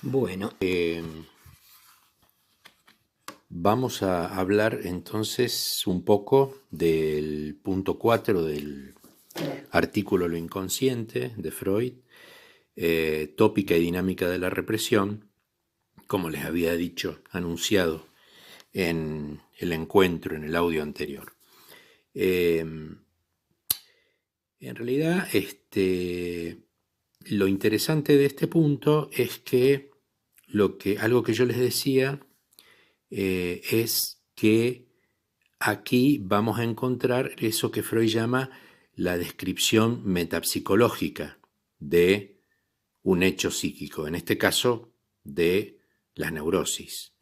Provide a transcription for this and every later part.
Bueno, Vamos a hablar entonces un poco del punto 4 del artículo Lo inconsciente de Freud, tópica y dinámica de la represión, como les había dicho, anunciado en el encuentro, en el audio anterior. En realidad, lo interesante de este punto es que algo que yo les decía es que aquí vamos a encontrar eso que Freud llama la descripción metapsicológica de un hecho psíquico, en este caso de las neurosis,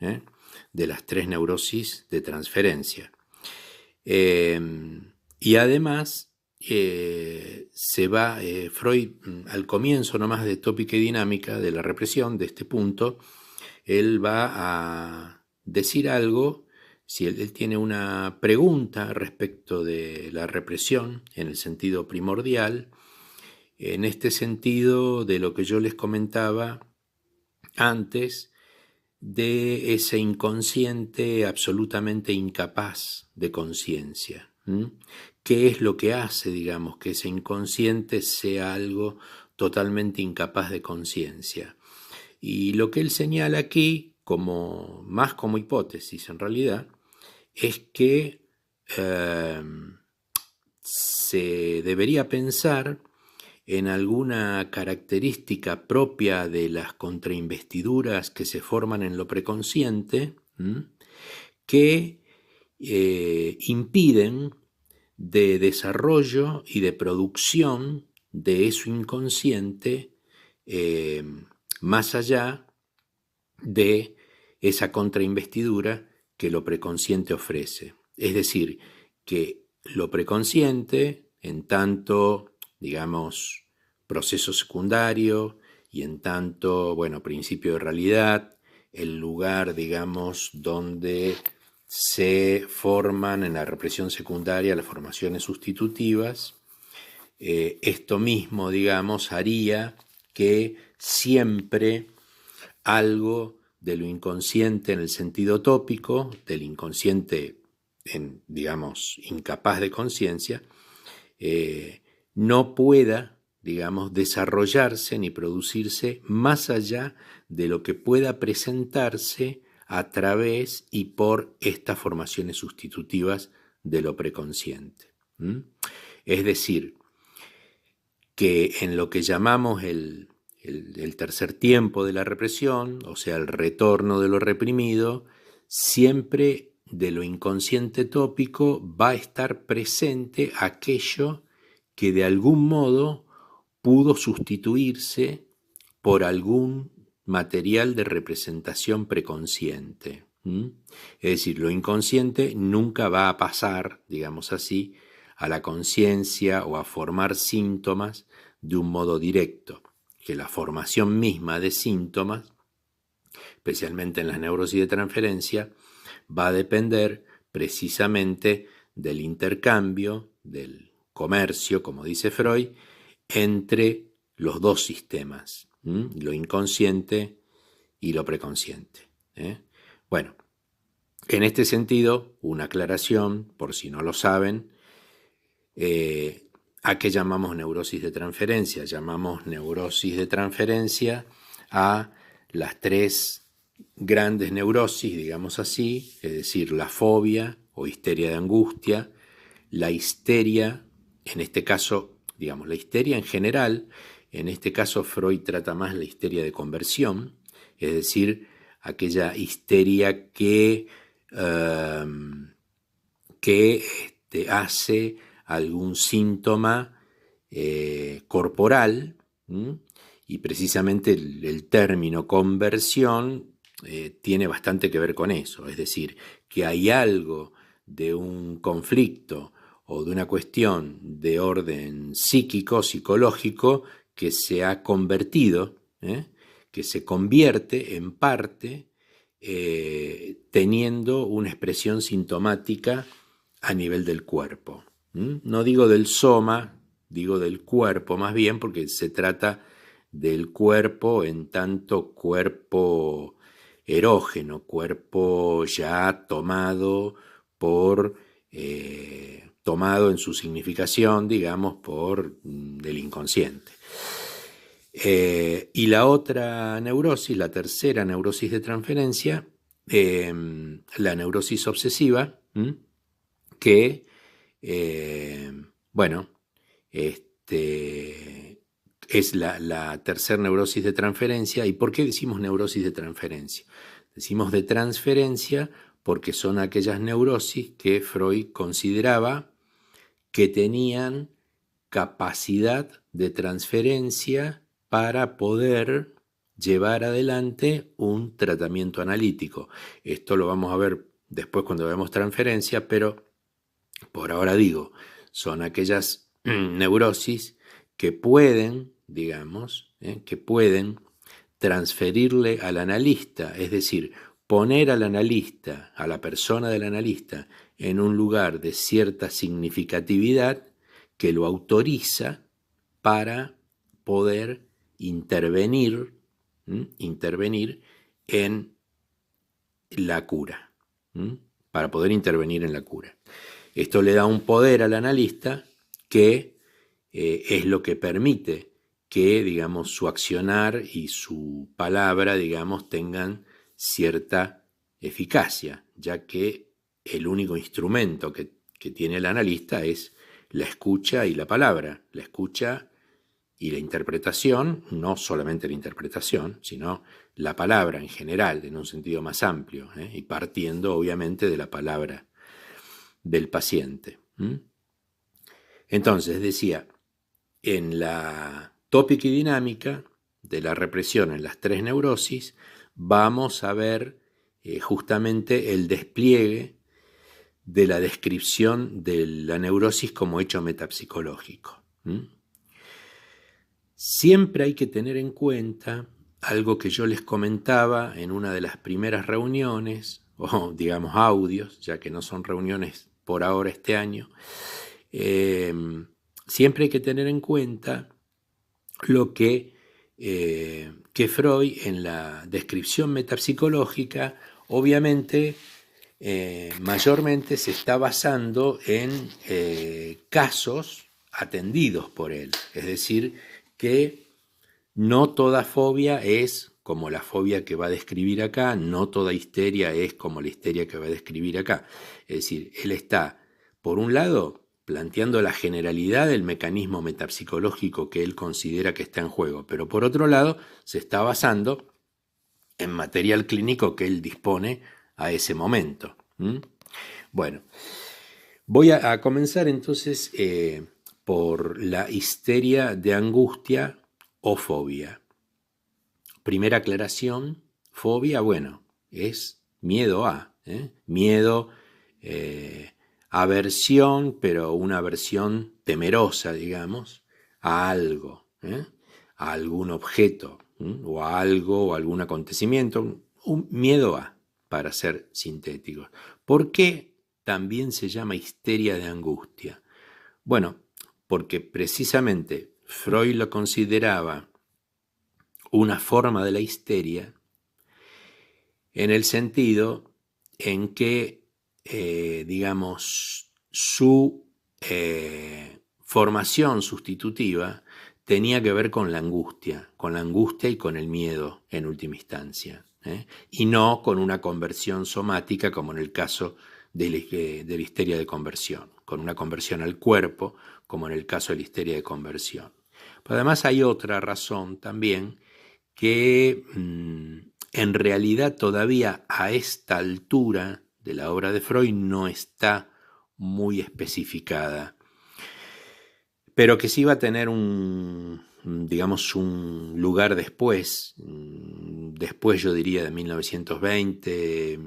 de las 3 neurosis de transferencia. Y además Freud, al comienzo nomás de Tópica y Dinámica de la represión, de este punto, él va a decir algo, si él tiene una pregunta respecto de la represión en el sentido primordial, en este sentido de lo que yo les comentaba antes, de ese inconsciente absolutamente incapaz de conciencia. ¿Qué es lo que hace, digamos, que ese inconsciente sea algo totalmente incapaz de conciencia? Y lo que él señala aquí, más como hipótesis en realidad, es que se debería pensar en alguna característica propia de las contrainvestiduras que se forman en lo preconsciente, que impiden de desarrollo y de producción de eso inconsciente más allá de esa contrainvestidura que lo preconsciente ofrece. Es decir, que lo preconsciente, en tanto, digamos, proceso secundario y en tanto, bueno, principio de realidad, el lugar, digamos, donde se forman en la represión secundaria las formaciones sustitutivas, esto mismo, digamos, haría que siempre algo de lo inconsciente en el sentido tópico, del inconsciente, digamos, incapaz de conciencia, no pueda, digamos, desarrollarse ni producirse más allá de lo que pueda presentarse a través y por estas formaciones sustitutivas de lo preconsciente. Es decir, que en lo que llamamos el tercer tiempo de la represión, o sea, el retorno de lo reprimido, siempre de lo inconsciente tópico va a estar presente aquello que de algún modo pudo sustituirse por algún material de representación preconsciente. Es decir, lo inconsciente nunca va a pasar, digamos así, a la conciencia o a formar síntomas de un modo directo, que la formación misma de síntomas, especialmente en las neurosis de transferencia, va a depender precisamente del intercambio, del comercio, como dice Freud, entre los dos sistemas, lo inconsciente y lo preconsciente. Bueno, en este sentido, una aclaración, por si no lo saben, ¿a qué llamamos neurosis de transferencia? Llamamos neurosis de transferencia a las 3 grandes neurosis, digamos así, es decir, la fobia o histeria de angustia, la histeria, en este caso, digamos, la histeria en general, en este caso Freud trata más la histeria de conversión, es decir, aquella histeria que hace algún síntoma corporal, y precisamente el término conversión tiene bastante que ver con eso, es decir, que hay algo de un conflicto o de una cuestión de orden psíquico, psicológico, que se ha convertido, que se convierte en parte teniendo una expresión sintomática a nivel del cuerpo. No digo del soma, digo del cuerpo más bien, porque se trata del cuerpo en tanto cuerpo erógeno, cuerpo ya tomado tomado en su significación, digamos, por el inconsciente. Y la otra neurosis, la tercera neurosis de transferencia, la neurosis obsesiva, que, bueno, es la tercera neurosis de transferencia. ¿Y por qué decimos neurosis de transferencia? Decimos de transferencia porque son aquellas neurosis que Freud consideraba que tenían capacidad de transferencia para poder llevar adelante un tratamiento analítico. Esto lo vamos a ver después cuando veamos transferencia, pero por ahora digo, son aquellas neurosis que pueden, digamos, que pueden transferirle al analista, es decir, poner al analista, a la persona del analista, en un lugar de cierta significatividad que lo autoriza para poder intervenir en la cura, para poder intervenir en la cura. Esto le da un poder al analista que es lo que permite que, digamos, su accionar y su palabra, digamos, tengan cierta eficacia, ya que el único instrumento que tiene el analista es la escucha y la palabra, la escucha y la interpretación, no solamente la interpretación, sino la palabra en general, en un sentido más amplio, y partiendo obviamente de la palabra del paciente. Entonces, decía, en la tópica y dinámica de la represión en las tres neurosis, vamos a ver justamente el despliegue de la descripción de la neurosis como hecho metapsicológico. Siempre hay que tener en cuenta algo que yo les comentaba en una de las primeras reuniones, o digamos audios, ya que no son reuniones por ahora este año. Siempre hay que tener en cuenta lo que Freud en la descripción metapsicológica obviamente mayormente se está basando en casos atendidos por él, es decir, que no toda fobia es como la fobia que va a describir acá, no toda histeria es como la histeria que va a describir acá. Es decir, él está, por un lado, planteando la generalidad del mecanismo metapsicológico que él considera que está en juego, pero por otro lado, se está basando en material clínico que él dispone a ese momento. Bueno, voy a comenzar entonces por la histeria de angustia o fobia. Primera aclaración, fobia, bueno, es miedo a, miedo, aversión, pero una aversión temerosa, digamos, a algo, a algún objeto, o a algo, o a algún acontecimiento, un miedo a, para ser sintéticos. ¿Por qué también se llama histeria de angustia? Bueno, porque precisamente Freud lo consideraba una forma de la histeria en el sentido en que, digamos, su formación sustitutiva tenía que ver con la angustia y con el miedo en última instancia, y no con una conversión somática como en el caso de la histeria de conversión, con una conversión al cuerpo como en el caso de la histeria de conversión. Pero además hay otra razón también que en realidad todavía a esta altura de la obra de Freud no está muy especificada, pero que sí va a tener digamos, un lugar después yo diría de 1920,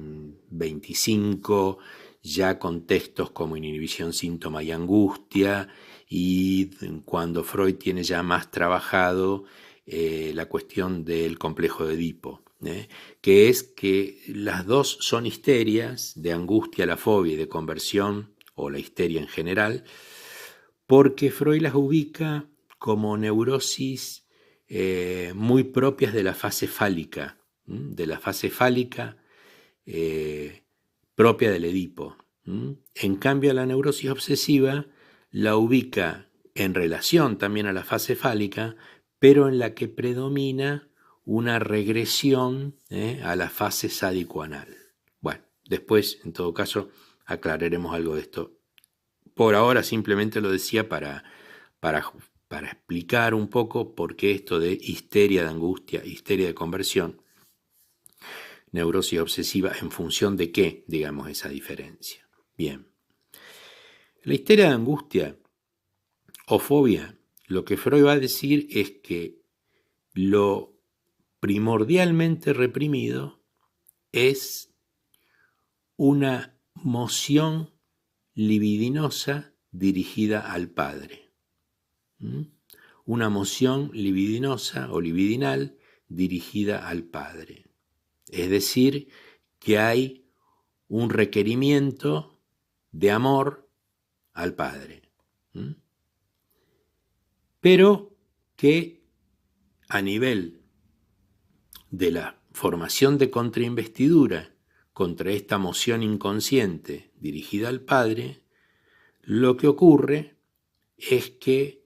25, ya con textos como Inhibición, Síntoma y Angustia, y cuando Freud tiene ya más trabajado la cuestión del complejo de Edipo, que es que las dos son histerias, de angustia, la fobia y de conversión, o la histeria en general, porque Freud las ubica como neurosis muy propias de la fase fálica, propia del Edipo. En cambio, la neurosis obsesiva la ubica en relación también a la fase fálica, pero en la que predomina una regresión a la fase sádico-anal. Bueno, después, en todo caso, aclararemos algo de esto. Por ahora simplemente lo decía para explicar un poco por qué esto de histeria de angustia, histeria de conversión, neurosis obsesiva, en función de qué, digamos, esa diferencia. Bien. La histeria de angustia o fobia, lo que Freud va a decir es que lo primordialmente reprimido es una moción libidinosa dirigida al padre. Una moción libidinosa o libidinal dirigida al padre. Es decir, que hay un requerimiento de amor al padre. Pero que a nivel de la formación de contrainvestidura contra esta moción inconsciente dirigida al padre, lo que ocurre es que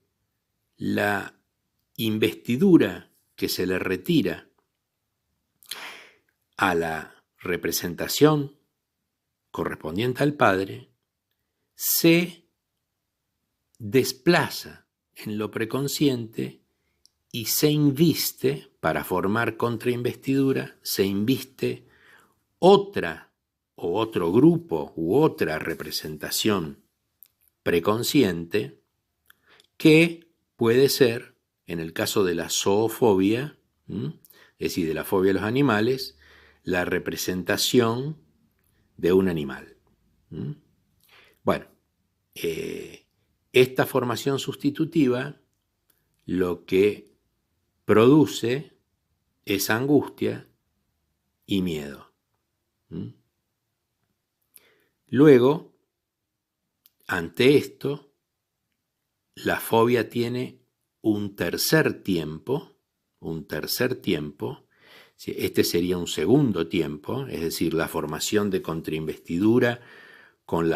la investidura que se le retira a la representación correspondiente al padre se desplaza en lo preconsciente y se inviste, para formar contrainvestidura, se inviste otra o otro grupo u otra representación preconsciente que puede ser, en el caso de la zoofobia, es decir, de la fobia a los animales, la representación de un animal. Bueno, esta formación sustitutiva lo que produce es angustia y miedo. Luego, ante esto, la fobia tiene un tercer tiempo, este sería un segundo tiempo, es decir, la formación de contrainvestidura con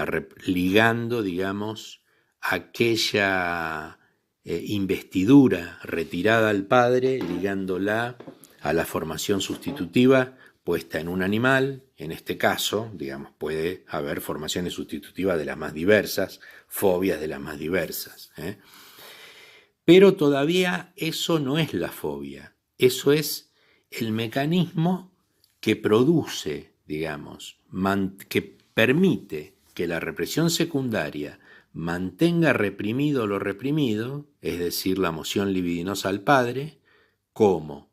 ligando, digamos, aquella investidura retirada al padre, ligándola a la formación sustitutiva puesta en un animal. En este caso, digamos, puede haber formaciones sustitutivas de las más diversas, fobias de las más diversas. Pero todavía eso no es la fobia, eso es el mecanismo que produce, digamos, que permite que la represión secundaria mantenga reprimido lo reprimido, es decir, la moción libidinosa al padre, como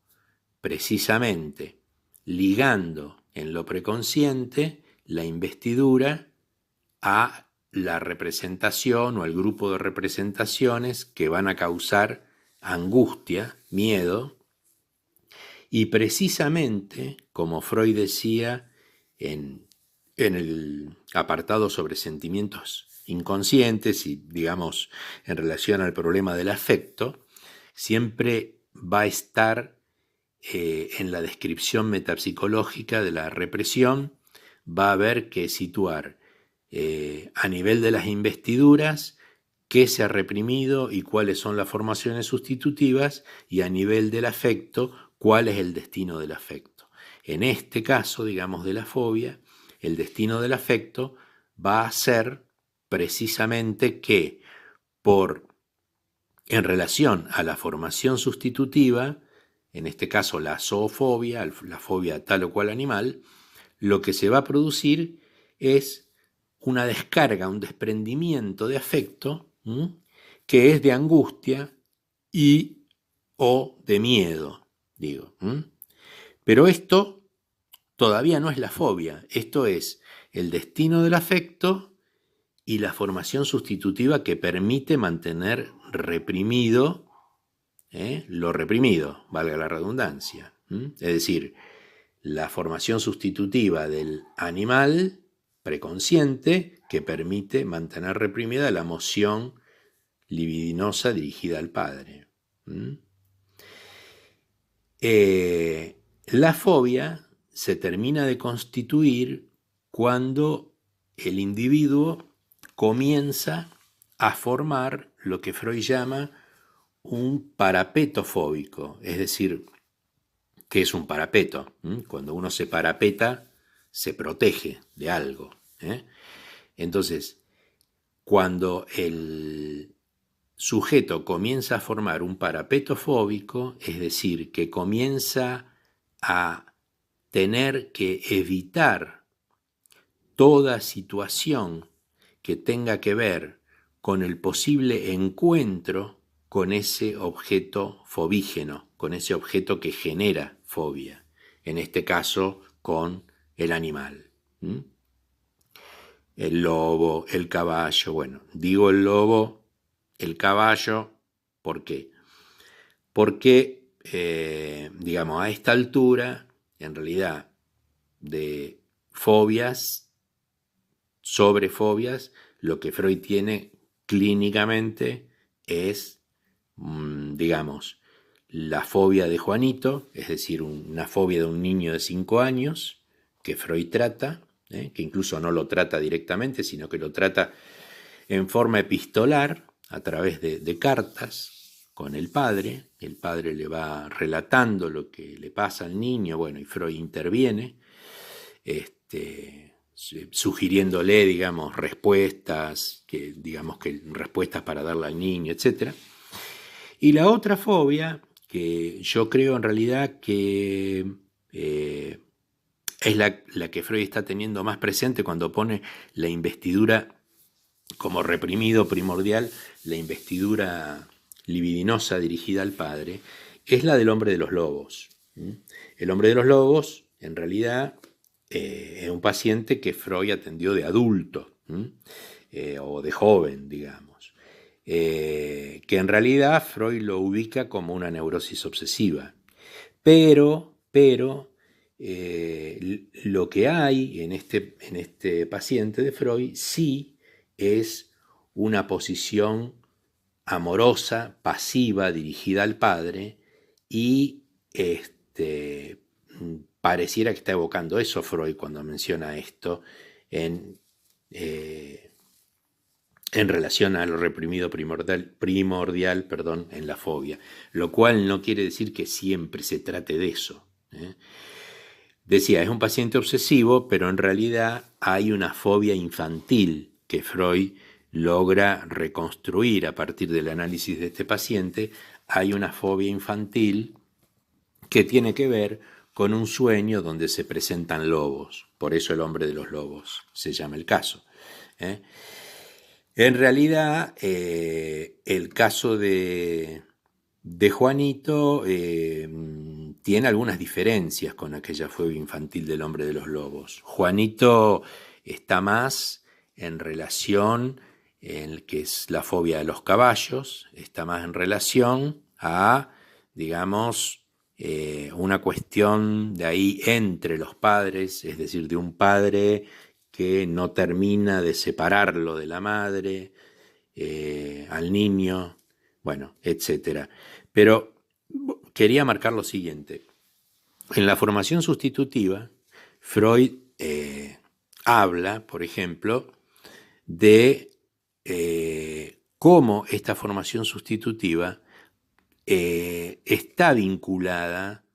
precisamente ligando en lo preconsciente la investidura a la representación o al grupo de representaciones que van a causar angustia, miedo, y precisamente, como Freud decía en el apartado sobre sentimientos inconscientes y, digamos, en relación al problema del afecto, siempre va a estar en la descripción metapsicológica de la represión, va a haber que situar a nivel de las investiduras qué se ha reprimido y cuáles son las formaciones sustitutivas, y a nivel del afecto cuál es el destino del afecto. En este caso, digamos, de la fobia, el destino del afecto va a ser precisamente que en relación a la formación sustitutiva, en este caso la zoofobia, la fobia a tal o cual animal, lo que se va a producir es una descarga, un desprendimiento de afecto, que es de angustia y o de miedo, digo. Pero esto todavía no es la fobia, esto es el destino del afecto y la formación sustitutiva que permite mantener reprimido lo reprimido, valga la redundancia. Es decir, la formación sustitutiva del animal preconsciente que permite mantener reprimida la moción libidinosa dirigida al padre. La fobia se termina de constituir cuando el individuo comienza a formar lo que Freud llama un parapeto fóbico, es decir, ¿qué es un parapeto? Cuando uno se parapeta, se protege de algo. Entonces, cuando el sujeto comienza a formar un parapeto fóbico, es decir, que comienza a tener que evitar toda situación que tenga que ver con el posible encuentro con ese objeto fobígeno, con ese objeto que genera fobia, en este caso con el animal. El lobo, el caballo, bueno, digo el lobo, el caballo, ¿por qué? Porque, digamos, a esta altura, en realidad, de fobias, sobre fobias, lo que Freud tiene clínicamente es, digamos, la fobia de Juanito, es decir, una fobia de un niño de 5 años, que Freud trata, que incluso no lo trata directamente, sino que lo trata en forma epistolar, a través de cartas con el padre le va relatando lo que le pasa al niño, bueno, y Freud interviene, sugiriéndole, digamos, respuestas para darle al niño, etc. Y la otra fobia, que yo creo en realidad que es la que Freud está teniendo más presente cuando pone la investidura como reprimido primordial, la investidura libidinosa dirigida al padre, es la del hombre de los lobos. El hombre de los lobos, en realidad, es un paciente que Freud atendió de adulto, o de joven, digamos, que en realidad Freud lo ubica como una neurosis obsesiva. Pero lo que hay en este paciente de Freud sí es una posición amorosa, pasiva, dirigida al padre, y pareciera que está evocando eso Freud cuando menciona esto en relación a lo reprimido primordial, en la fobia, lo cual no quiere decir que siempre se trate de eso. Decía, es un paciente obsesivo, pero en realidad hay una fobia infantil que Freud logra reconstruir a partir del análisis de este paciente. Hay una fobia infantil que tiene que ver con un sueño donde se presentan lobos, por eso el hombre de los lobos se llama el caso. En realidad, el caso de Juanito tiene algunas diferencias con aquella fobia infantil del hombre de los lobos. Juanito está más en relación, que es la fobia de los caballos, está más en relación a, digamos, una cuestión de ahí entre los padres, es decir, de un padre que no termina de separarlo de la madre, al niño, bueno, etcétera. Pero quería marcar lo siguiente. En la formación sustitutiva, Freud habla, por ejemplo, de cómo esta formación sustitutiva está vinculada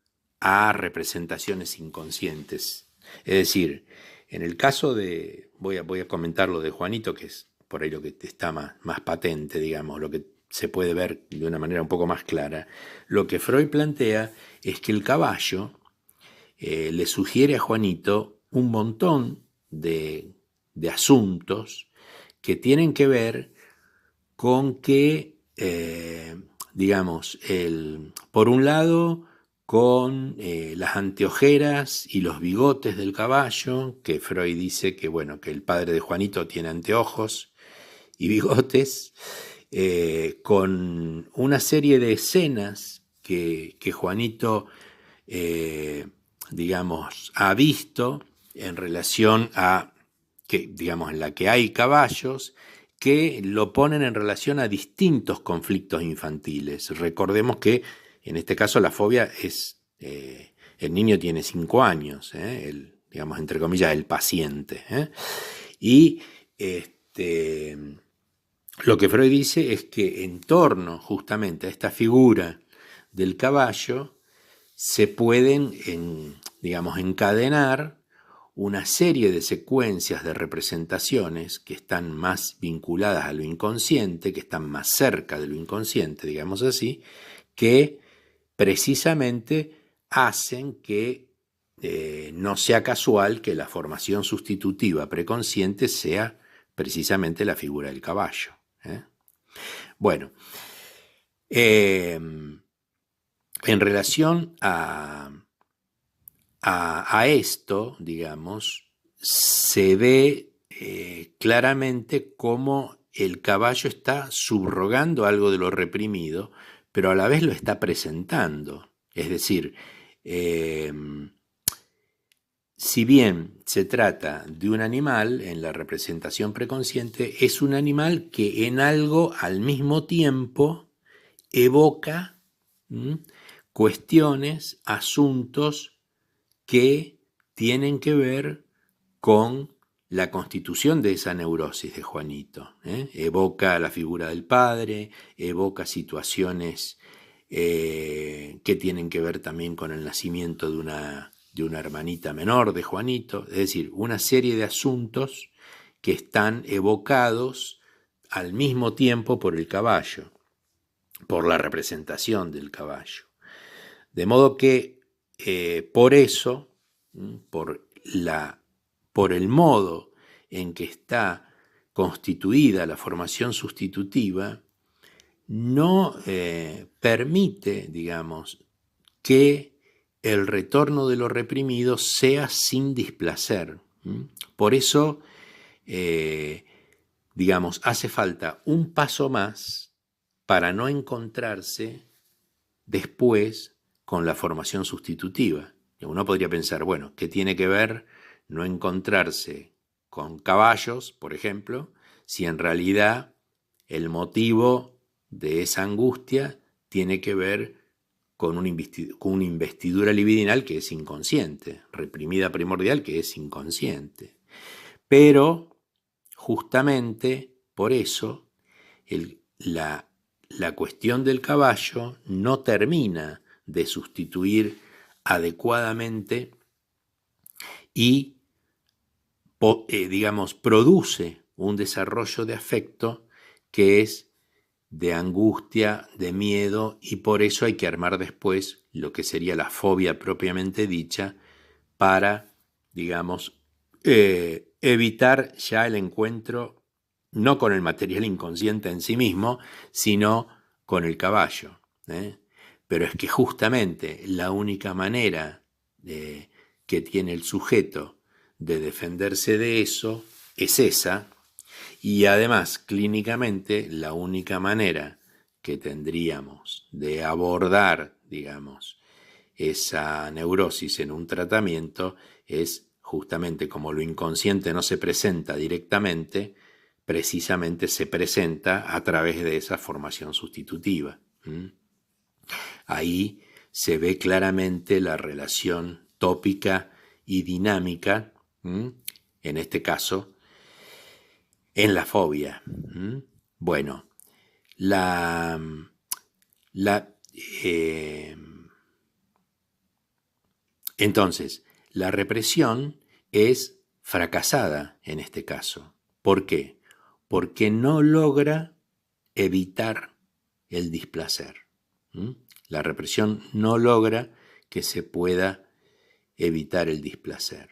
a representaciones inconscientes. Es decir, en el caso de, voy a comentar lo de Juanito, que es por ahí lo que está más patente, digamos, lo que se puede ver de una manera un poco más clara. Lo que Freud plantea es que el caballo le sugiere a Juanito un montón de asuntos que tienen que ver con que, digamos, por un lado, con las anteojeras y los bigotes del caballo, que Freud dice que, bueno, que el padre de Juanito tiene anteojos y bigotes, con una serie de escenas que Juanito, digamos, ha visto en relación a, que, digamos, en la que hay caballos, que lo ponen en relación a distintos conflictos infantiles. Recordemos que en este caso la fobia es El niño tiene 5 años, digamos, entre comillas, el paciente. Y lo que Freud dice es que en torno justamente a esta figura del caballo se pueden, digamos, encadenar una serie de secuencias de representaciones que están más vinculadas a lo inconsciente, que están más cerca de lo inconsciente, digamos así, que precisamente hacen que no sea casual que la formación sustitutiva preconsciente sea precisamente la figura del caballo. Bueno, en relación a esto, digamos, se ve claramente cómo el caballo está subrogando algo de lo reprimido, pero a la vez lo está presentando. Es decir, si bien se trata de un animal, en la representación preconsciente, es un animal que en algo al mismo tiempo evoca cuestiones, asuntos que tienen que ver con la constitución de esa neurosis de Juanito. Evoca la figura del padre, evoca situaciones que tienen que ver también con el nacimiento de una hermanita menor de Juanito, es decir, una serie de asuntos que están evocados al mismo tiempo por el caballo, por la representación del caballo. De modo que por eso, por el modo en que está constituida la formación sustitutiva, no permite, digamos, que el retorno de lo reprimido sea sin displacer. Por eso, digamos, hace falta un paso más para no encontrarse después con la formación sustitutiva. Uno podría pensar, bueno, ¿qué tiene que ver no encontrarse con caballos, por ejemplo, si en realidad el motivo de esa angustia tiene que ver con una investidura libidinal que es inconsciente, reprimida primordial que es inconsciente? Pero justamente por eso la cuestión del caballo no termina de sustituir adecuadamente y, digamos, produce un desarrollo de afecto que es de angustia, de miedo, y por eso hay que armar después lo que sería la fobia propiamente dicha para, digamos, evitar ya el encuentro no con el material inconsciente en sí mismo, sino con el caballo. Pero es que justamente la única manera que tiene el sujeto de defenderse de eso es esa, y además clínicamente la única manera que tendríamos de abordar, digamos, esa neurosis en un tratamiento es justamente como lo inconsciente no se presenta directamente, precisamente se presenta a través de esa formación sustitutiva. Ahí se ve claramente la relación tópica y dinámica, en este caso, en la fobia. Bueno, entonces, la represión es fracasada en este caso. ¿Por qué? Porque no logra evitar el displacer. La represión no logra que se pueda evitar el displacer.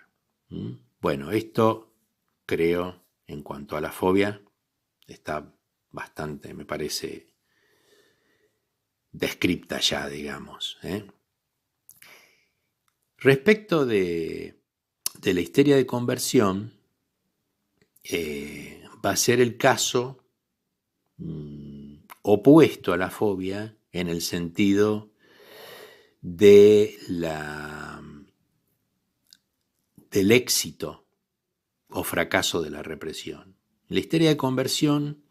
Bueno, esto creo, en cuanto a la fobia, está bastante, me parece, descripta ya, digamos. Respecto de la histeria de conversión, va a ser el caso opuesto a la fobia en el sentido de del éxito o fracaso de la represión. La histeria de conversión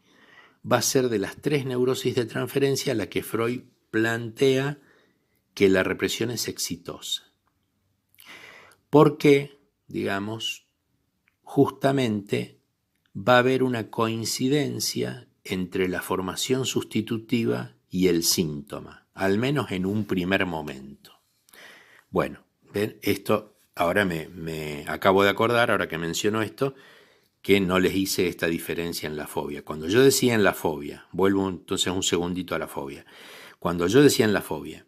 va a ser de las 3 neurosis de transferencia la que Freud plantea que la represión es exitosa. Porque, digamos, justamente va a haber una coincidencia entre la formación sustitutiva y el síntoma, al menos en un primer momento. Bueno, ¿ven? Esto ahora me acabo de acordar, ahora que menciono esto, que no les hice esta diferencia en la fobia. Cuando yo decía en la fobia, vuelvo entonces un segundito a la fobia, cuando yo decía en la fobia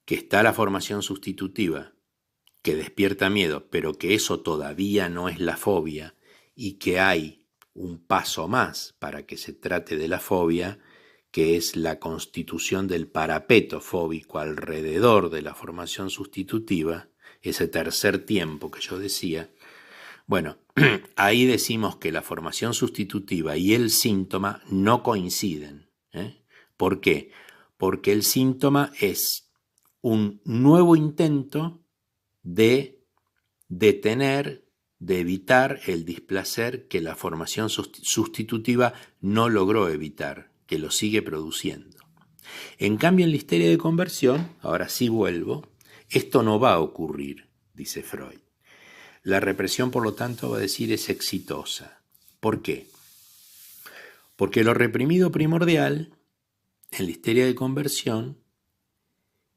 que está la formación sustitutiva, que despierta miedo, pero que eso todavía no es la fobia y que hay un paso más para que se trate de la fobia, que es la constitución del parapeto fóbico alrededor de la formación sustitutiva, ese tercer tiempo que yo decía. Bueno, ahí decimos que la formación sustitutiva y el síntoma no coinciden. ¿Por qué? Porque el síntoma es un nuevo intento de detener, de evitar el displacer que la formación sustitutiva no logró evitar, que lo sigue produciendo. En cambio, en la histeria de conversión, ahora sí vuelvo, esto no va a ocurrir, dice Freud. La represión, por lo tanto, va a decir es exitosa. ¿Por qué? Porque lo reprimido primordial, en la histeria de conversión,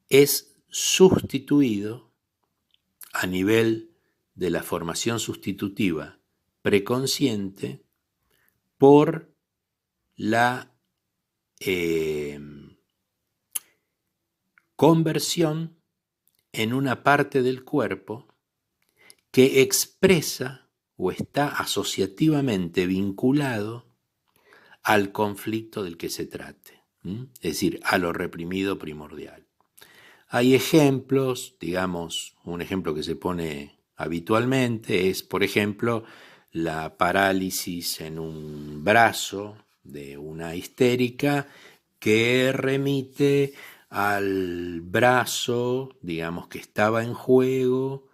es sustituido a nivel de la formación sustitutiva preconsciente por la conversión en una parte del cuerpo que expresa o está asociativamente vinculado al conflicto del que se trate, es decir, a lo reprimido primordial. Hay ejemplos, digamos, un ejemplo que se pone habitualmente es, por ejemplo, la parálisis en un brazo de una histérica que remite al brazo, digamos, que estaba en juego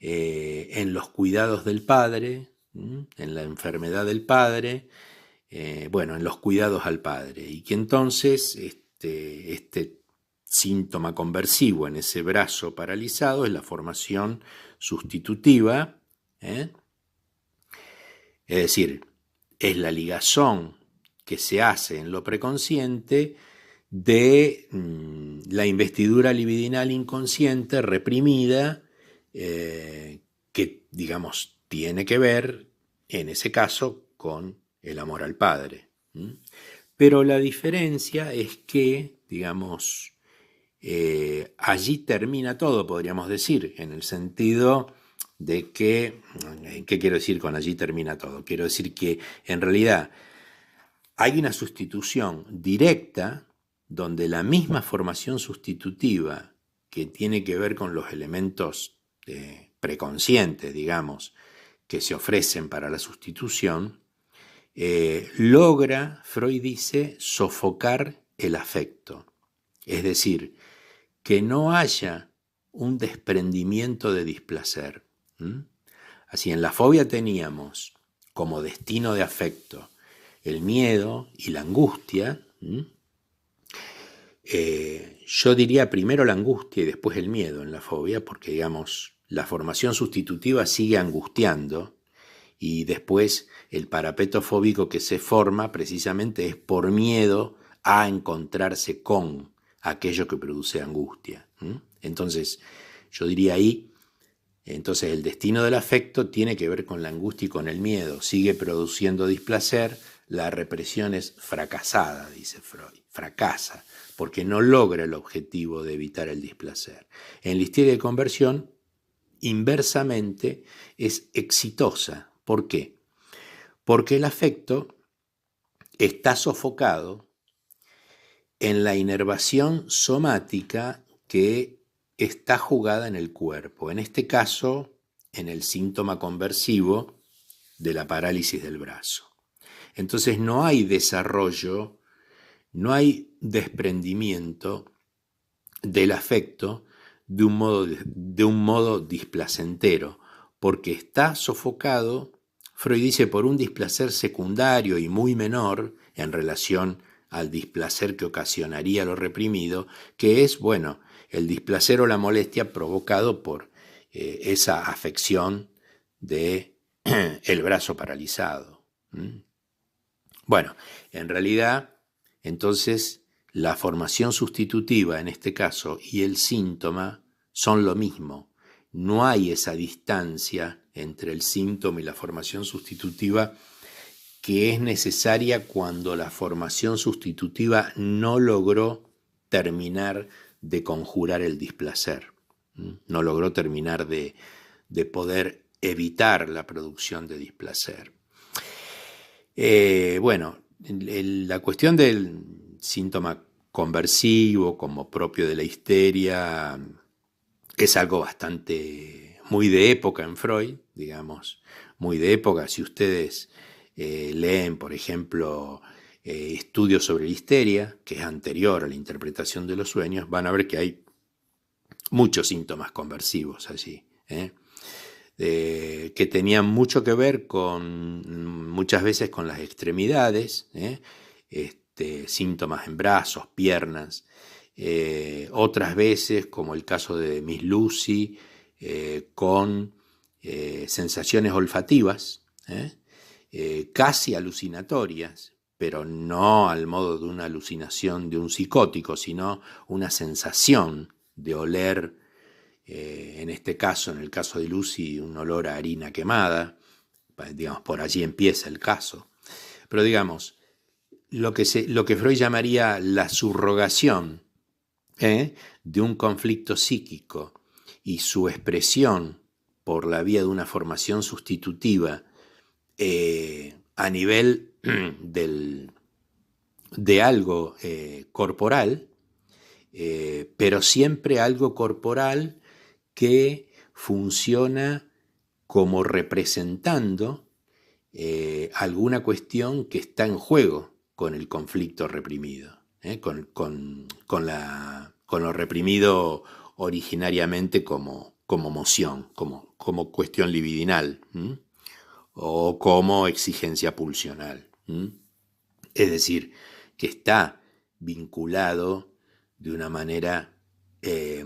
en los cuidados del padre, en la enfermedad del padre, en los cuidados al padre, y que entonces este síntoma conversivo en ese brazo paralizado es la formación sustitutiva, es decir, es la ligazón que se hace en lo preconsciente de la investidura libidinal inconsciente reprimida, que, digamos, tiene que ver, en ese caso, con el amor al padre. Pero la diferencia es que, digamos, allí termina todo, podríamos decir, en el sentido de que, ¿qué quiero decir con allí termina todo? Quiero decir que, en realidad, hay una sustitución directa donde la misma formación sustitutiva que tiene que ver con los elementos preconscientes, digamos, que se ofrecen para la sustitución, logra, Freud dice, sofocar el afecto. Es decir, que no haya un desprendimiento de displacer. Así, en la fobia teníamos como destino de afecto el miedo y la angustia. Yo diría primero la angustia y después el miedo en la fobia, porque, digamos, la formación sustitutiva sigue angustiando y después el parapeto fóbico que se forma precisamente es por miedo a encontrarse con aquello que produce angustia. Entonces, yo diría ahí, entonces el destino del afecto tiene que ver con la angustia y con el miedo, sigue produciendo displacer, la represión es fracasada, dice Freud, fracasa, porque no logra el objetivo de evitar el displacer. En la histeria de conversión, inversamente, es exitosa. ¿Por qué? Porque el afecto está sofocado en la inervación somática que está jugada en el cuerpo, en este caso, en el síntoma conversivo de la parálisis del brazo. Entonces no hay desarrollo, no hay desprendimiento del afecto de un modo displacentero, porque está sofocado, Freud dice, por un displacer secundario y muy menor en relación al displacer que ocasionaría lo reprimido, que es, el displacer o la molestia provocado por esa afección de el brazo paralizado. Bueno, en realidad, entonces, la formación sustitutiva en este caso y el síntoma son lo mismo. No hay esa distancia entre el síntoma y la formación sustitutiva que es necesaria cuando la formación sustitutiva no logró terminar de conjurar el displacer, no logró terminar de poder evitar la producción de displacer. Bueno, la cuestión del síntoma conversivo como propio de la histeria es algo bastante muy de época en Freud, digamos, muy de época. Si ustedes leen, por ejemplo, estudios sobre la histeria, que es anterior a la interpretación de los sueños, van a ver que hay muchos síntomas conversivos allí, que tenían mucho que ver con, muchas veces, con las extremidades, síntomas en brazos, piernas, otras veces, como el caso de Miss Lucy, con sensaciones olfativas, casi alucinatorias, pero no al modo de una alucinación de un psicótico, sino una sensación de oler, en este caso, en el caso de Lucy, un olor a harina quemada, digamos, por allí empieza el caso. Pero digamos, lo que Freud llamaría la subrogación de un conflicto psíquico y su expresión por la vía de una formación sustitutiva a nivel de algo corporal, pero siempre algo corporal que funciona como representando alguna cuestión que está en juego con el conflicto reprimido, con lo reprimido originariamente como emoción, como cuestión libidinal, o como exigencia pulsional. Es decir, que está vinculado de una manera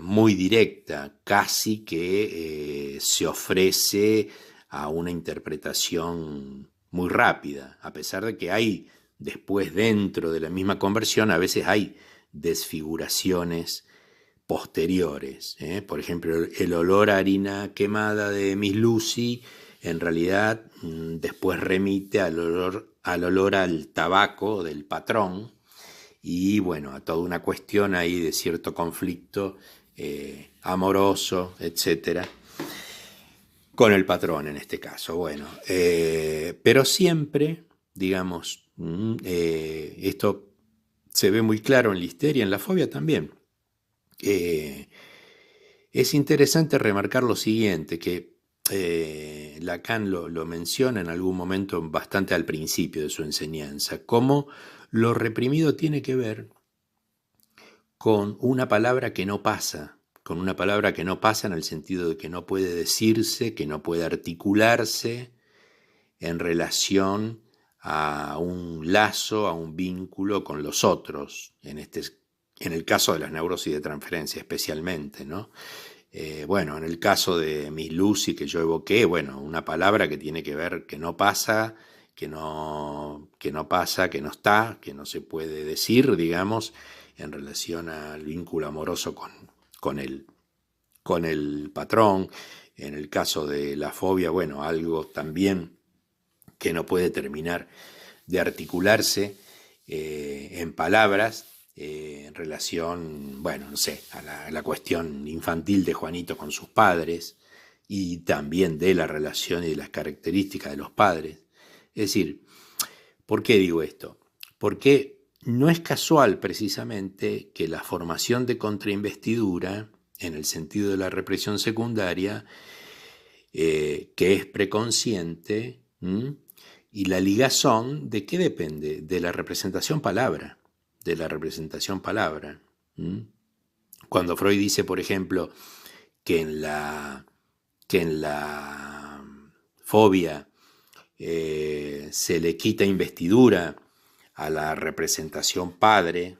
muy directa, casi que se ofrece a una interpretación muy rápida, a pesar de que hay después, dentro de la misma conversión, a veces hay desfiguraciones posteriores. Por ejemplo, el olor a harina quemada de Miss Lucy en realidad después remite al olor al tabaco del patrón, y bueno, a toda una cuestión ahí de cierto conflicto amoroso, etcétera, con el patrón en este caso. Bueno, pero siempre, digamos, esto se ve muy claro en la histeria, en la fobia también. Es interesante remarcar lo siguiente, que Lacan lo menciona en algún momento bastante al principio de su enseñanza, cómo lo reprimido tiene que ver con una palabra que no pasa, en el sentido de que no puede decirse, que no puede articularse en relación a un lazo, a un vínculo con los otros, en el caso de las neurosis de transferencia especialmente, ¿no? Bueno, en el caso de Miss Lucy que yo evoqué, bueno, una palabra que tiene que ver, que no pasa, que no pasa, que no está, que no se puede decir, digamos, en relación al vínculo amoroso con el patrón. En el caso de la fobia, bueno, algo también que no puede terminar de articularse en palabras, en relación, bueno, no sé, a la cuestión infantil de Juanito con sus padres, y también de la relación y de las características de los padres. Es decir, ¿por qué digo esto? Porque no es casual precisamente que la formación de contrainvestidura, en el sentido de la represión secundaria, que es preconsciente, y la ligazón, ¿de qué depende? De la representación palabra. Cuando Freud dice, por ejemplo, que en la fobia se le quita investidura a la representación padre,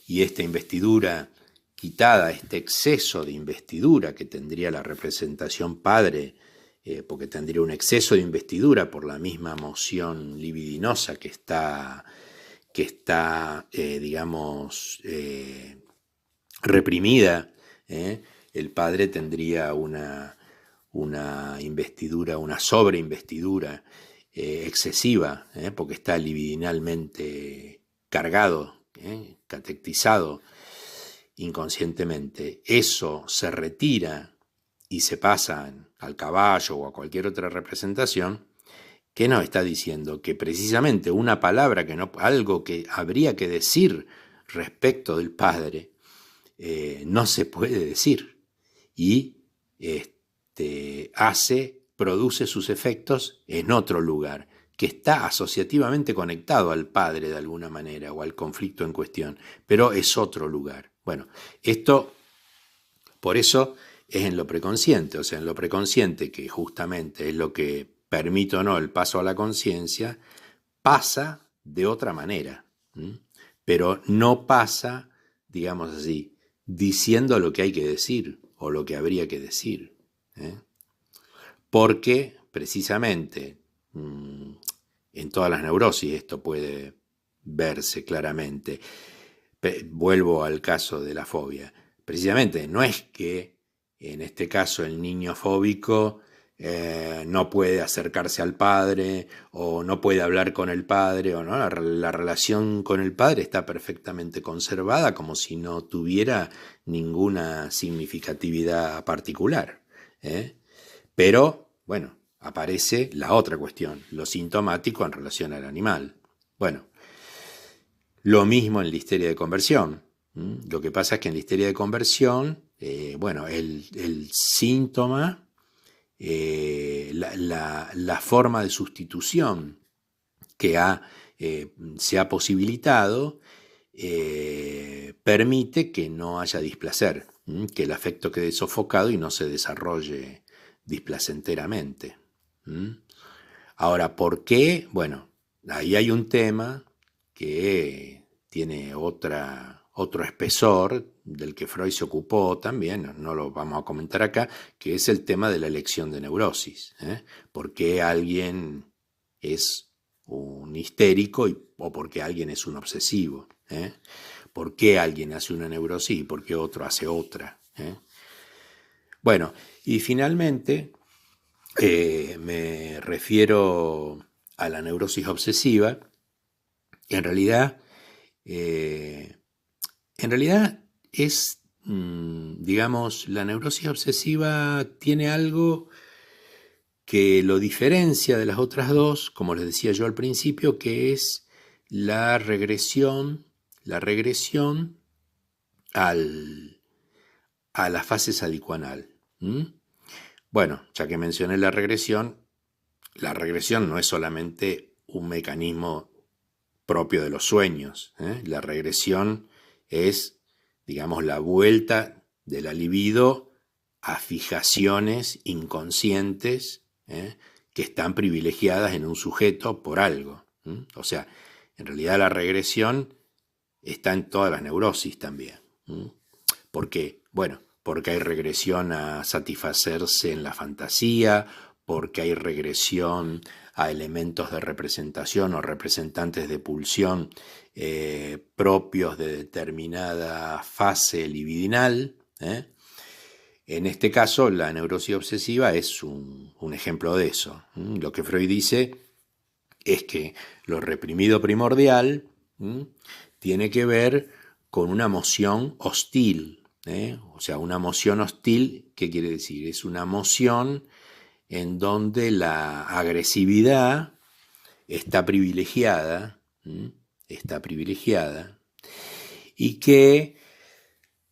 y esta investidura quitada, este exceso de investidura que tendría la representación padre, porque tendría un exceso de investidura por la misma moción libidinosa que está digamos, reprimida, el padre tendría una investidura, una sobreinvestidura excesiva, porque está libidinalmente cargado, catectizado inconscientemente. Eso se retira y se pasa al caballo o a cualquier otra representación. ¿Qué nos está diciendo? Que precisamente una palabra algo que habría que decir respecto del padre, no se puede decir, y produce sus efectos en otro lugar, que está asociativamente conectado al padre de alguna manera o al conflicto en cuestión, pero es otro lugar. Bueno, esto, por eso es en lo preconsciente, o sea, en lo preconsciente, que justamente es lo que permite o no el paso a la conciencia, pasa de otra manera, pero no pasa, digamos así, diciendo lo que hay que decir o lo que habría que decir, porque precisamente en todas las neurosis esto puede verse claramente. Vuelvo al caso de la fobia. Precisamente no es que en este caso el niño fóbico no puede acercarse al padre o no puede hablar con el padre, o no, la relación con el padre está perfectamente conservada como si no tuviera ninguna significatividad particular. Pero, bueno, aparece la otra cuestión, lo sintomático en relación al animal. Bueno, lo mismo en la histeria de conversión. Lo que pasa es que en la histeria de conversión, bueno, el síntoma, la forma de sustitución que se ha posibilitado, permite que no haya displacer, que el afecto quede sofocado y no se desarrolle displacenteramente. Ahora, ¿por qué? Bueno, ahí hay un tema que tiene otro espesor del que Freud se ocupó también, no lo vamos a comentar acá, que es el tema de la elección de neurosis. ¿Por qué alguien es un histérico o por qué alguien es un obsesivo? ¿Por qué alguien hace una neurosis y por qué otro hace otra? Bueno, y finalmente me refiero a la neurosis obsesiva. En realidad es, digamos, la neurosis obsesiva tiene algo que lo diferencia de las otras dos, como les decía yo al principio, que es la regresión a la fase salicuanal. Bueno, ya que mencioné la regresión no es solamente un mecanismo propio de los sueños. La regresión es, digamos, la vuelta de la libido a fijaciones inconscientes que están privilegiadas en un sujeto por algo. O sea, en realidad la regresión está en todas las neurosis también. ¿Por qué? Bueno, porque hay regresión a satisfacerse en la fantasía, porque hay regresión a elementos de representación o representantes de pulsión propios de determinada fase libidinal. En este caso, la neurosis obsesiva es un ejemplo de eso. Lo que Freud dice es que lo reprimido primordial tiene que ver con una emoción hostil. O sea, una emoción hostil, ¿qué quiere decir? Es una emoción en donde la agresividad está privilegiada y que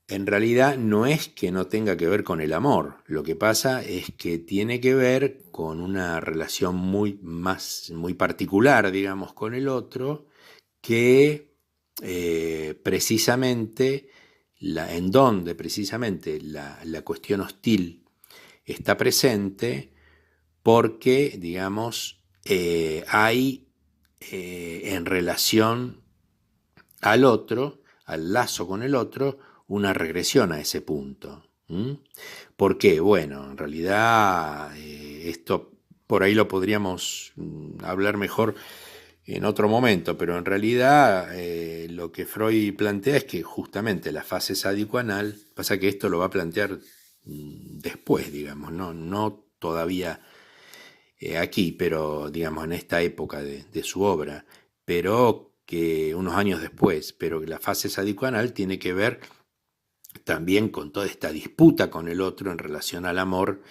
en realidad no es que no tenga que ver con el amor, lo que pasa es que tiene que ver con una relación muy particular, digamos, con el otro, que precisamente en donde precisamente la cuestión hostil está presente porque, digamos, hay en relación al otro, al lazo con el otro, una regresión a ese punto. ¿Por qué? Bueno, en realidad esto por ahí lo podríamos hablar mejor en otro momento, pero en realidad lo que Freud plantea es que justamente la fase sádico-anal, pasa que esto lo va a plantear después, digamos, no todavía aquí, pero digamos en esta época de su obra, pero que unos años después, pero que la fase sádico-anal tiene que ver también con toda esta disputa con el otro en relación al amor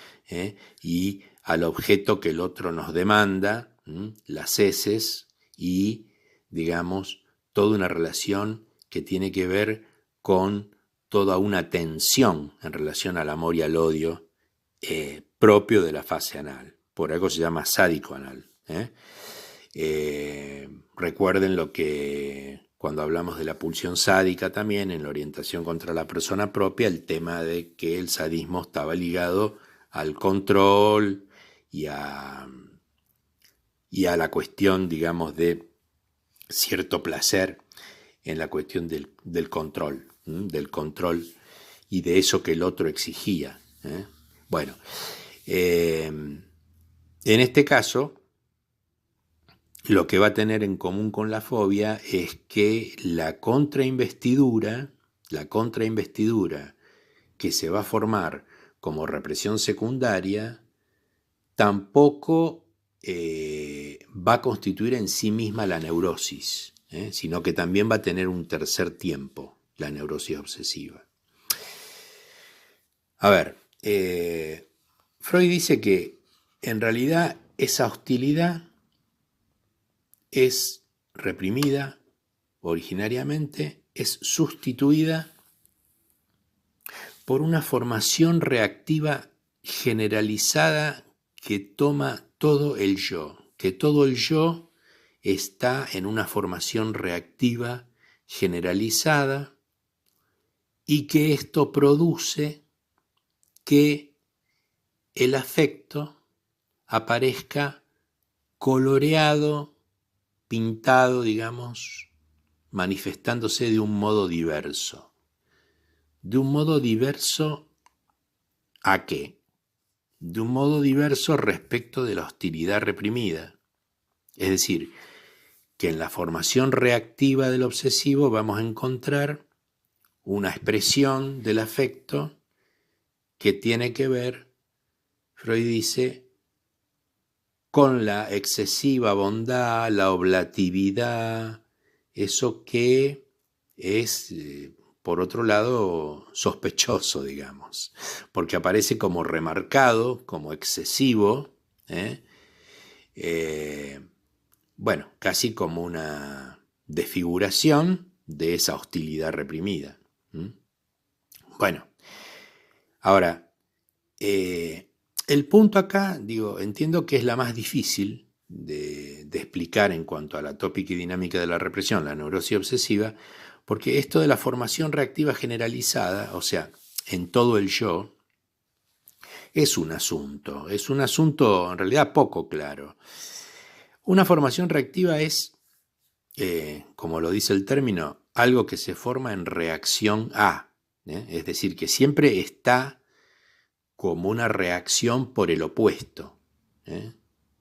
y al objeto que el otro nos demanda, las heces y, digamos, toda una relación que tiene que ver con toda una tensión en relación al amor y al odio propio de la fase anal. Por algo se llama sádico anal. Recuerden lo que cuando hablamos de la pulsión sádica también en la orientación contra la persona propia, el tema de que el sadismo estaba ligado al control y a la cuestión, digamos, de cierto placer en la cuestión del control y de eso que el otro exigía. Bueno, en este caso, lo que va a tener en común con la fobia es que la contrainvestidura que se va a formar como represión secundaria tampoco va a constituir en sí misma la neurosis, sino que también va a tener un tercer tiempo, la neurosis obsesiva. A ver, Freud dice que en realidad esa hostilidad es reprimida originariamente, es sustituida por una formación reactiva generalizada que toma todo el yo, que todo el yo está en una formación reactiva generalizada y que esto produce que el afecto aparezca coloreado, pintado, digamos, manifestándose de un modo diverso. ¿De un modo diverso a qué? De un modo diverso respecto de la hostilidad reprimida. Es decir, que en la formación reactiva del obsesivo vamos a encontrar una expresión del afecto que tiene que ver, Freud dice, con la excesiva bondad, la oblatividad, eso que es, por otro lado, sospechoso, digamos, porque aparece como remarcado, como excesivo, bueno, casi como una desfiguración de esa hostilidad reprimida. Bueno, ahora, el punto acá, digo, entiendo que es la más difícil de explicar en cuanto a la tópica y dinámica de la represión, la neurosis obsesiva, porque esto de la formación reactiva generalizada, o sea, en todo el yo, es un asunto en realidad poco claro. Una formación reactiva es, como lo dice el término, algo que se forma en reacción a, es decir, que siempre está como una reacción por el opuesto.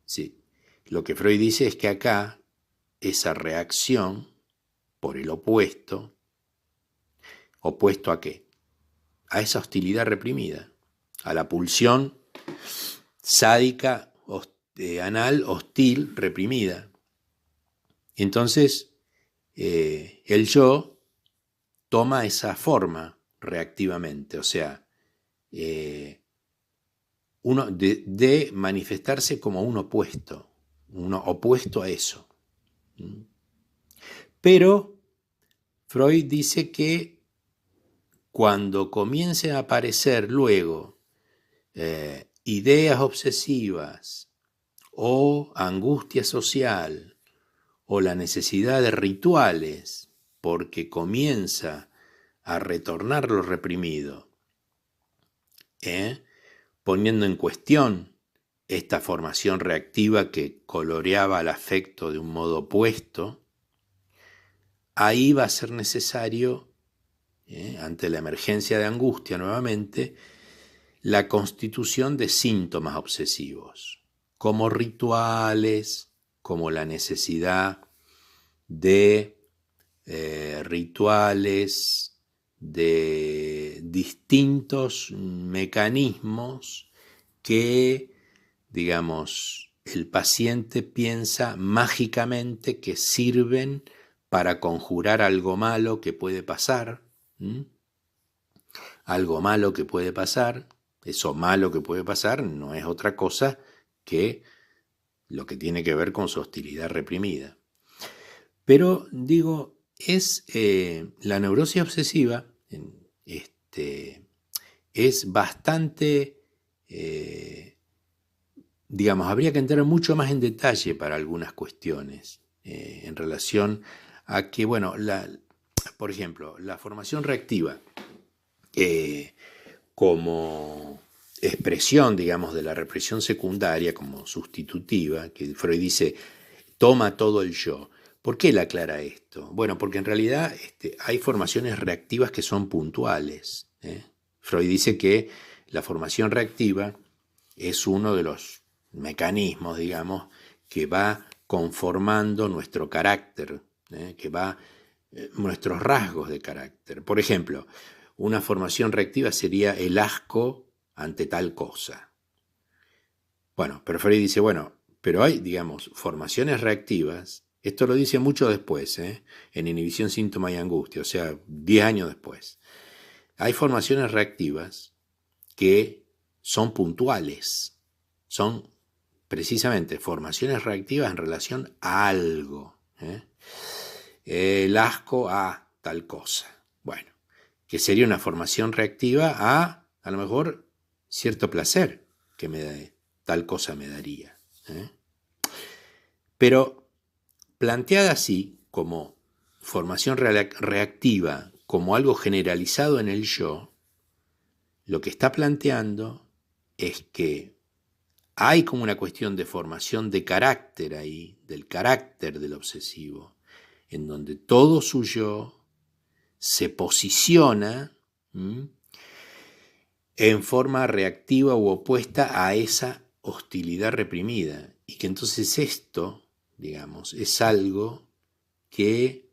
Sí. Lo que Freud dice es que acá esa reacción por el opuesto, ¿opuesto a qué? A esa hostilidad reprimida, a la pulsión sádica, anal, hostil, reprimida. Entonces, el yo toma esa forma reactivamente, o sea, uno de manifestarse como un opuesto a eso. Pero Freud dice que cuando comiencen a aparecer luego ideas obsesivas o angustia social o la necesidad de rituales porque comienza a retornar lo reprimido, poniendo en cuestión esta formación reactiva que coloreaba al afecto de un modo opuesto, ahí va a ser necesario, ante la emergencia de angustia nuevamente, la constitución de síntomas obsesivos, como rituales, como la necesidad de rituales, de distintos mecanismos que, digamos, el paciente piensa mágicamente que sirven para conjurar algo malo que puede pasar, algo malo que puede pasar. Eso malo que puede pasar no es otra cosa que lo que tiene que ver con su hostilidad reprimida. Pero digo, la neurosis obsesiva es bastante, digamos, habría que entrar mucho más en detalle para algunas cuestiones en relación a que, bueno, por ejemplo, la formación reactiva como expresión, digamos, de la represión secundaria, como sustitutiva, que Freud dice, toma todo el yo. ¿Por qué él aclara esto? Bueno, porque en realidad hay formaciones reactivas que son puntuales. Freud dice que la formación reactiva es uno de los mecanismos, digamos, que va conformando nuestro carácter, que va nuestros rasgos de carácter. Por ejemplo, una formación reactiva sería el asco ante tal cosa. Bueno, pero Freud dice, bueno, pero hay, digamos, formaciones reactivas. Esto lo dice mucho después, en Inhibición, Síntoma y Angustia, o sea, 10 años después. Hay formaciones reactivas que son puntuales, son precisamente formaciones reactivas en relación a algo. El asco a tal cosa. Bueno, que sería una formación reactiva a lo mejor, cierto placer que tal cosa me daría. Pero planteada así, como formación reactiva, como algo generalizado en el yo, lo que está planteando es que hay como una cuestión de formación de carácter ahí, del carácter del obsesivo, en donde todo su yo se posiciona en forma reactiva u opuesta a esa hostilidad reprimida. Y que entonces esto, digamos, es algo que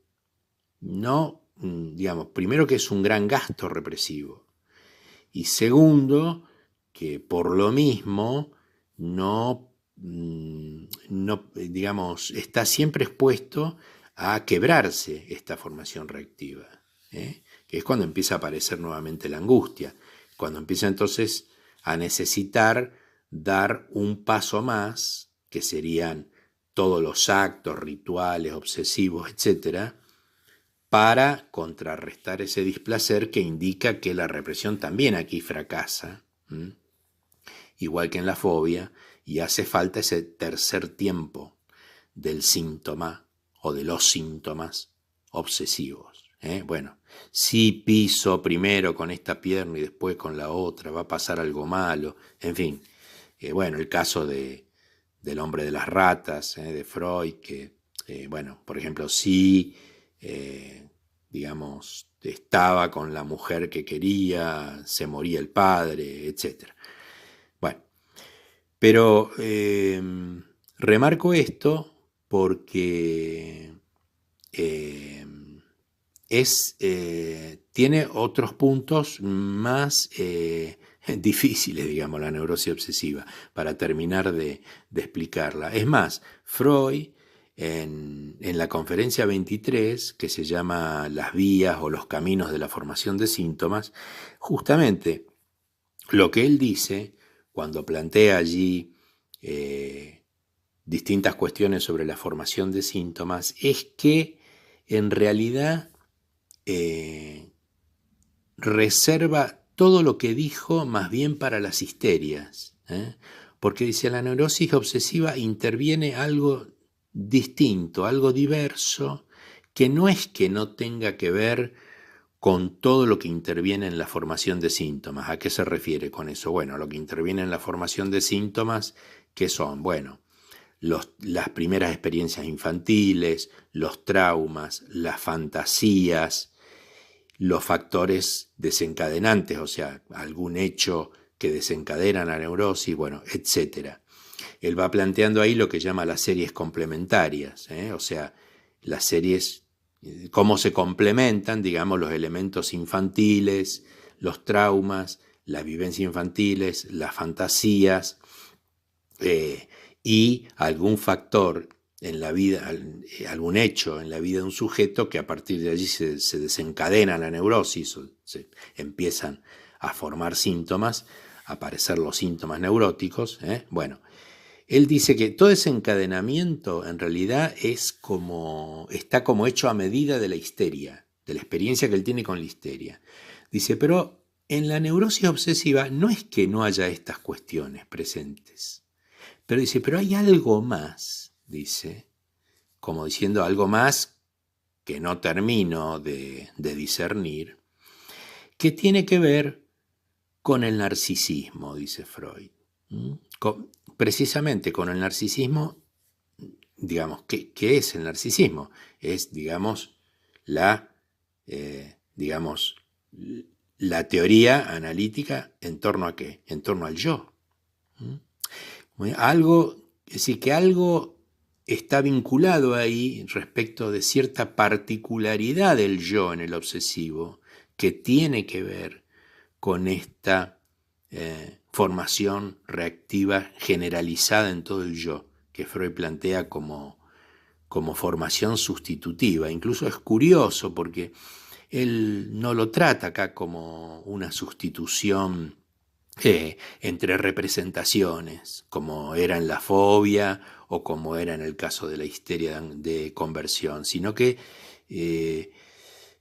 no, digamos, primero que es un gran gasto represivo y segundo que por lo mismo no, digamos, está siempre expuesto a quebrarse esta formación reactiva, que es cuando empieza a aparecer nuevamente la angustia, cuando empieza entonces a necesitar dar un paso más, que serían todos los actos, rituales, obsesivos, etcétera, para contrarrestar ese displacer que indica que la represión también aquí fracasa, igual que en la fobia, y hace falta ese tercer tiempo del síntoma o de los síntomas obsesivos. Bueno, si piso primero con esta pierna y después con la otra, va a pasar algo malo, en fin. Bueno, el caso del hombre de las ratas, de Freud, que, bueno, por ejemplo, si digamos, estaba con la mujer que quería, se moría el padre, etc. Bueno, pero remarco esto porque tiene otros puntos más difíciles, digamos, la neurosis obsesiva, para terminar de explicarla. Es más, Freud, en la conferencia 23, que se llama Las vías o los caminos de la formación de síntomas, justamente lo que él dice, cuando plantea allí distintas cuestiones sobre la formación de síntomas, es que en realidad reserva todo lo que dijo más bien para las histerias, porque dice, la neurosis obsesiva interviene algo distinto, algo diverso, que no es que no tenga que ver con todo lo que interviene en la formación de síntomas. ¿A qué se refiere con eso? Bueno, lo que interviene en la formación de síntomas, ¿qué son? Bueno, las primeras experiencias infantiles, los traumas, las fantasías, los factores desencadenantes, o sea, algún hecho que desencadena la neurosis, bueno, etc. Él va planteando ahí lo que llama las series complementarias, o sea, las series, cómo se complementan, digamos, los elementos infantiles, los traumas, las vivencias infantiles, las fantasías, y algún factor en la vida, algún hecho en la vida de un sujeto que a partir de allí se desencadena la neurosis, o se empiezan a formar síntomas, a aparecer los síntomas neuróticos. Bueno, él dice que todo ese encadenamiento en realidad está como hecho a medida de la histeria, de la experiencia que él tiene con la histeria. Dice, pero en la neurosis obsesiva no es que no haya estas cuestiones presentes. Pero dice, pero hay algo más, dice, como diciendo algo más que no termino de discernir, que tiene que ver con el narcisismo, dice Freud. Precisamente con el narcisismo, digamos, ¿qué es el narcisismo? Es, digamos, digamos, la teoría analítica en torno a qué, en torno al yo. Algo, es decir, que algo está vinculado ahí respecto de cierta particularidad del yo en el obsesivo que tiene que ver con esta formación reactiva generalizada en todo el yo, que Freud plantea como formación sustitutiva. Incluso es curioso porque él no lo trata acá como una sustitución entre representaciones, como era en la fobia o como era en el caso de la histeria de conversión, sino que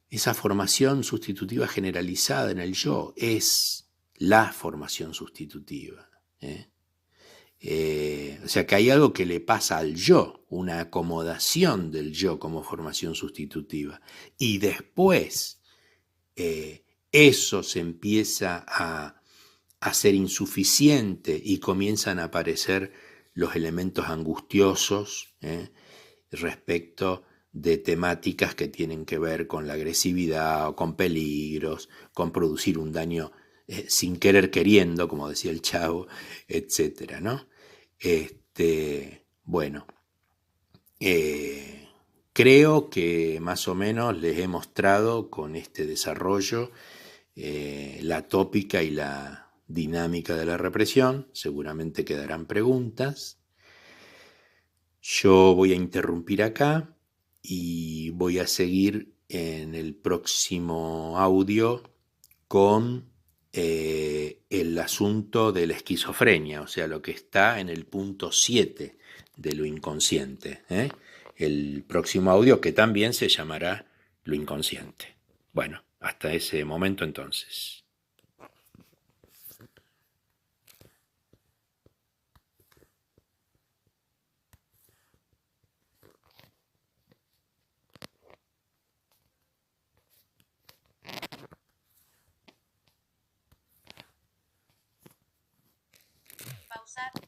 esa formación sustitutiva generalizada en el yo es la formación sustitutiva. O sea que hay algo que le pasa al yo, una acomodación del yo como formación sustitutiva. Y después eso se empieza a ser insuficiente y comienzan a aparecer los elementos angustiosos respecto de temáticas que tienen que ver con la agresividad o con peligros, con producir un daño sin querer queriendo, como decía el Chavo, etcétera, ¿no? Bueno, creo que más o menos les he mostrado con este desarrollo la tópica y la dinámica de la represión. Seguramente quedarán preguntas. Yo voy a interrumpir acá y voy a seguir en el próximo audio con el asunto de la esquizofrenia, o sea, lo que está en el punto 7 de lo inconsciente. El próximo audio que también se llamará lo inconsciente. Bueno, hasta ese momento entonces. Pausar.